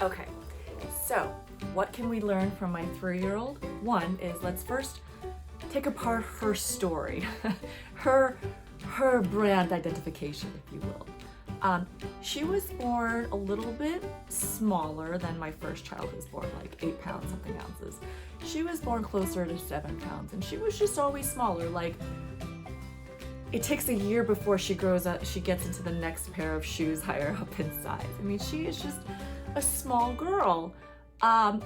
Okay, so what can we learn from my 3-year-old? One is let's first take apart her story, her her brand identification, if you will. She was born a little bit smaller than my first child, who was born like 8 pounds something ounces. She was born closer to 7 pounds, and she was just always smaller. Like, it takes a year before she grows up, she gets into the next pair of shoes higher up in size. I mean, she is just a small girl. And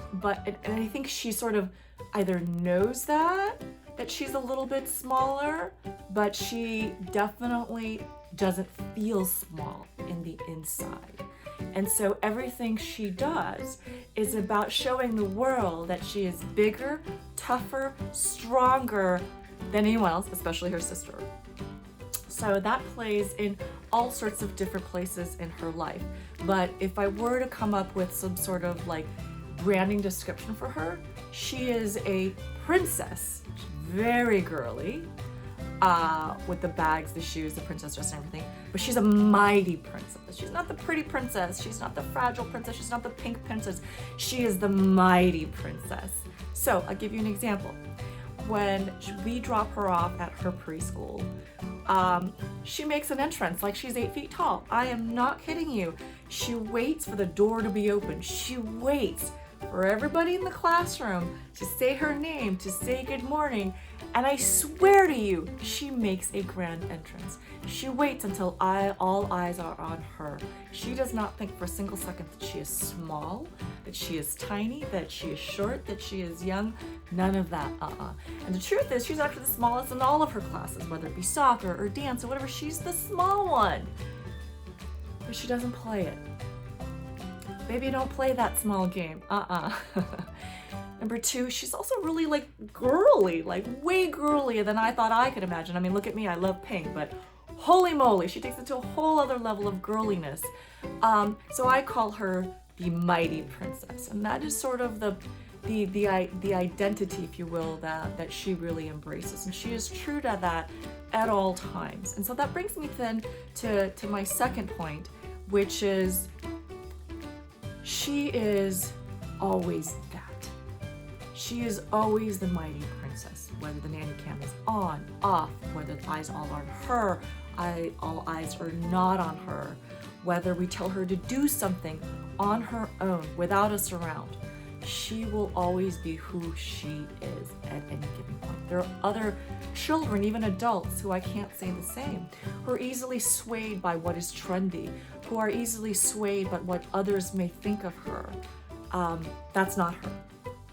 I think she sort of either knows that she's a little bit smaller, but she definitely doesn't feel small in the inside. And so everything she does is about showing the world that she is bigger, tougher, stronger than anyone else, especially her sister. So that plays in all sorts of different places in her life. But if I were to come up with some sort of like branding description for her, she is a princess, very girly, with the bags, the shoes, the princess dress and everything. But she's a mighty princess. She's not the pretty princess. She's not the fragile princess. She's not the pink princess. She is the mighty princess. So I'll give you an example. When we drop her off at her preschool, she makes an entrance like she's 8 feet tall. I am not kidding you. She waits for the door to be open. She waits for everybody in the classroom to say her name, to say good morning. And I swear to you, she makes a grand entrance. She waits until all eyes are on her. She does not think for a single second that she is small, that she is tiny, that she is short, that she is young. None of that, And the truth is, she's actually the smallest in all of her classes, whether it be soccer or dance or whatever. She's the small one. But she doesn't play it. Baby, don't play that small game. Number 2, she's also really like girly, like way girlier than I thought I could imagine. I mean, look at me, I love pink, but holy moly, she takes it to a whole other level of girliness. So I call her the mighty princess, and that is sort of the identity, if you will, that she really embraces, and she is true to that at all times. And so that brings me then to my second point, which is she is always that. She is always the mighty princess, whether the nanny cam is on, off, whether the eyes all are on her, all eyes are not on her, whether we tell her to do something on her own without us around. She will always be who she is at any given point. There are other children, even adults, who I can't say the same, who are easily swayed by what is trendy, who are easily swayed by what others may think of her. That's not her.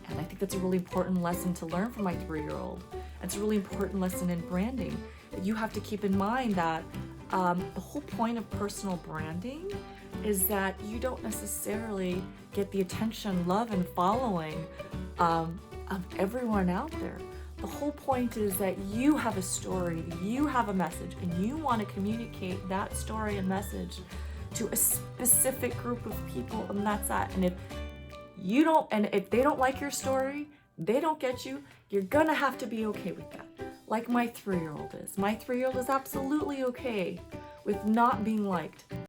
And I think that's a really important lesson to learn from my 3-year-old. It's a really important lesson in branding. You have to keep in mind that the whole point of personal branding is that you don't necessarily get the attention, love, and following of everyone out there. The whole point is that you have a story, you have a message, and you want to communicate that story and message to a specific group of people, and that's that. And if they don't like your story, they don't get you, you're gonna have to be okay with that. Like my 3-year-old is. My 3-year-old is absolutely okay with not being liked.